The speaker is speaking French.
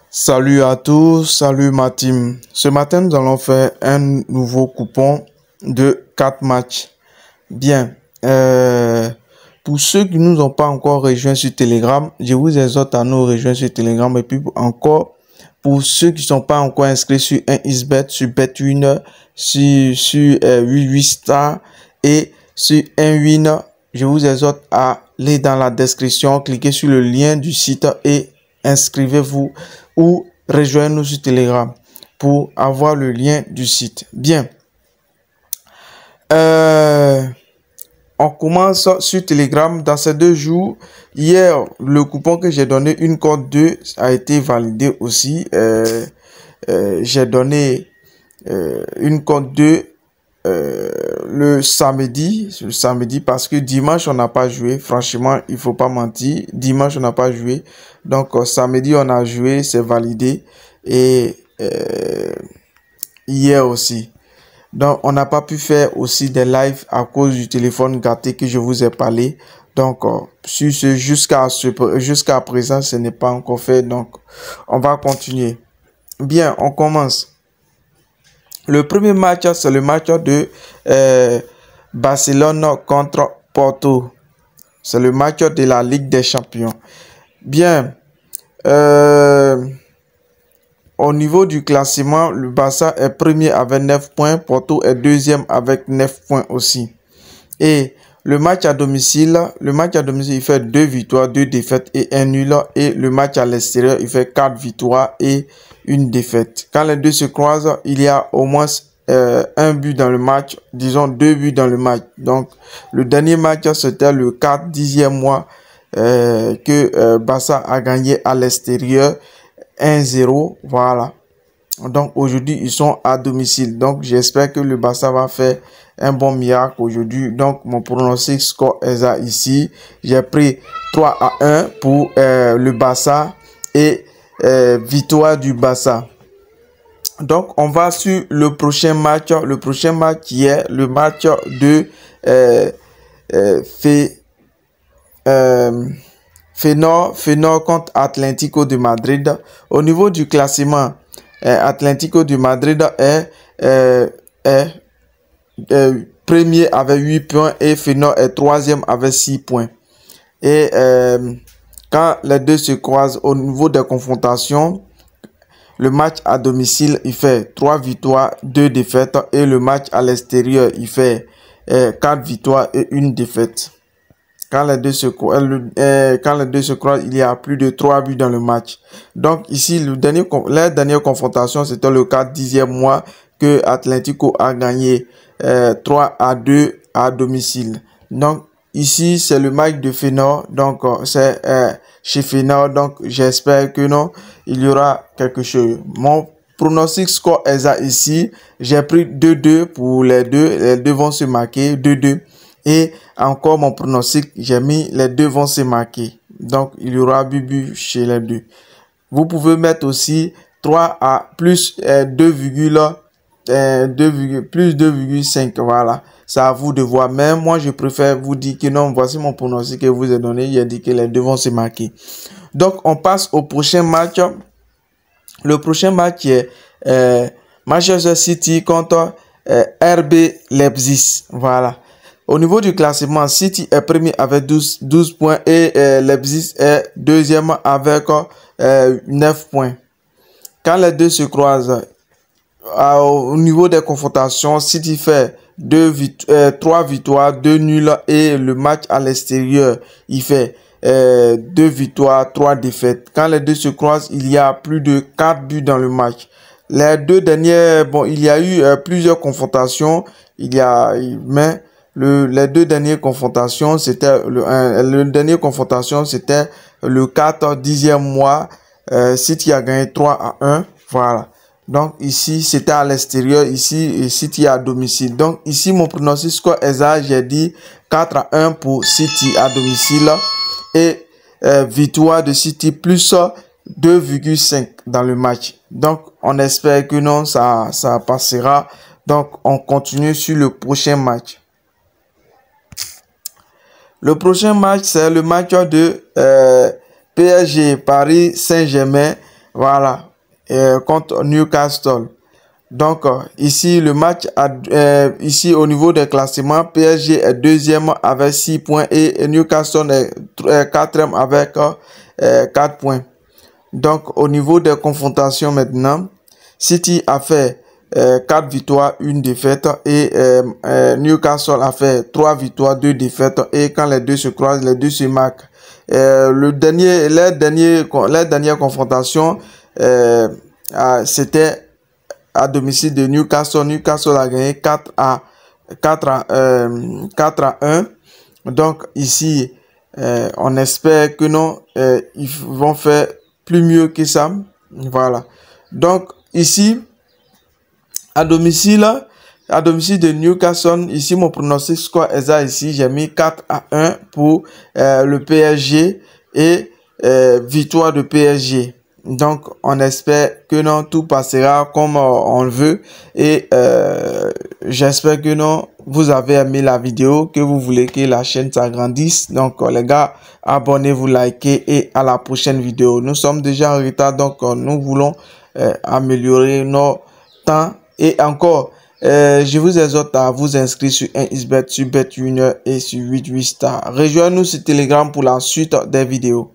Salut à tous, salut ma team. Ce matin, nous allons faire un nouveau coupon de 4 matchs. Bien, pour ceux qui nous ont pas encore rejoints sur Telegram, je vous exhorte à nous rejoindre sur Telegram. Et puis encore, pour ceux qui sont pas encore inscrits sur un xbet, sur BetWinner, sur 88 Star et sur un Winner, je vous exhorte à aller dans la description, cliquez sur le lien du site et inscrivez-vous ou rejoignez-nous sur Telegram pour avoir le lien du site. Bien. On commence sur Telegram. Dans ces 2 jours, hier, le coupon que j'ai donné, une cote 2, a été validé aussi. J'ai donné une cote 2 le samedi parce que dimanche on n'a pas joué. Franchement, il faut pas mentir, dimanche on n'a pas joué, donc samedi on a joué, c'est validé. Et hier aussi, donc on n'a pas pu faire aussi des lives à cause du téléphone gâté que je vous ai parlé. Donc sur ce jusqu'à présent ce n'est pas encore fait, donc on va continuer. Bien, on commence. Le premier match, c'est le match de Barcelone contre Porto. C'est le match de la Ligue des Champions. Bien. Au niveau du classement, le Barça est premier avec 9 points. Porto est deuxième avec 9 points aussi. Et le match à domicile, il fait 2 victoires, 2 défaites et 1 nul. Et le match à l'extérieur, il fait 4 victoires et 1 défaite. Quand les deux se croisent, il y a au moins un but dans le match, disons 2 buts dans le match. Donc, le dernier match, c'était le 10e mois que Barça a gagné à l'extérieur 1-0. Voilà. Donc, aujourd'hui, ils sont à domicile. Donc, j'espère que le Barça va faire un bon miracle aujourd'hui. Donc, mon pronostic score est là ici. J'ai pris 3-1 pour le Barça et victoire du Barça. Donc, on va sur le prochain match. Le prochain match qui est le match de Feyenoord contre Atlético de Madrid. Au niveau du classement, Atlético de Madrid est premier avec 8 points et Feyenoord est troisième avec 6 points. Et quand les deux se croisent au niveau des confrontations, le match à domicile, il fait 3 victoires, 2 défaites. Et le match à l'extérieur, il fait 4 victoires et 1 défaite. Quand les deux se croisent, il y a plus de 3 buts dans le match. Donc ici, la dernière confrontation, c'était le 10e mois que Atlético a gagné 3-2 à domicile. Donc ici, c'est le match de Feyenoord. Donc c'est chez Feyenoord. Donc j'espère que non, il y aura quelque chose. Mon pronostic score est là ici. J'ai pris 2-2 pour les deux. Les deux vont se marquer 2-2. Et encore mon pronostic, j'ai mis les deux vont se marquer. Donc, il y aura but chez les deux. Vous pouvez mettre aussi 3 à plus 2,5. Voilà. C'est à vous de voir. Mais moi, je préfère vous dire que non, voici mon pronostic que je vous ai donné. Il a dit que les deux vont se marquer. Donc, on passe au prochain match. Le prochain match est Manchester City contre RB Leipzig. Voilà. Au niveau du classement, City est premier avec 12 points et Leipzig est deuxième avec 9 points. Quand les deux se croisent, au niveau des confrontations, City fait 3 victoires, 2 nuls et le match à l'extérieur, il fait 2 victoires, 3 défaites. Quand les deux se croisent, il y a plus de 4 buts dans le match. Les deux dernières, bon, il y a eu plusieurs confrontations, mais les deux dernières confrontations, c'était le dernier confrontation, c'était le 10e mois. City a gagné 3-1. Voilà. Donc ici, c'était à l'extérieur. Ici, City à domicile. Donc ici, mon pronostic score exact, j'ai dit 4-1 pour City à domicile. Et victoire de City plus 2,5 dans le match. Donc, on espère que non, ça passera. Donc, on continue sur le prochain match. Le prochain match, c'est le match de PSG Paris Saint-Germain. Voilà, contre Newcastle. Donc, ici, le match, ici, au niveau des classements, PSG est deuxième avec 6 points et Newcastle est quatrième avec 4 points. Donc, au niveau des confrontations maintenant, City a fait 4 victoires, 1 défaite et Newcastle a fait 3 victoires, 2 défaites et quand les deux se croisent, les deux se marquent. Les dernières confrontations, c'était à domicile de Newcastle. Newcastle a gagné 4 à 1. Donc ici, on espère que non, ils vont faire plus mieux que ça. Voilà. Donc ici, à domicile de Newcastle, ici mon pronostic score exact ici, j'ai mis 4 à 1 pour le PSG et victoire de PSG. Donc, on espère que non, tout passera comme on le veut. Et j'espère que non, vous avez aimé la vidéo, que vous voulez que la chaîne s'agrandisse. Donc, les gars, abonnez-vous, likez et à la prochaine vidéo. Nous sommes déjà en retard, donc nous voulons améliorer nos temps. Et encore, je vous exhorte à vous inscrire sur 1xBet, sur BetWinner et sur 88Star. Rejoignez-nous sur Telegram pour la suite des vidéos.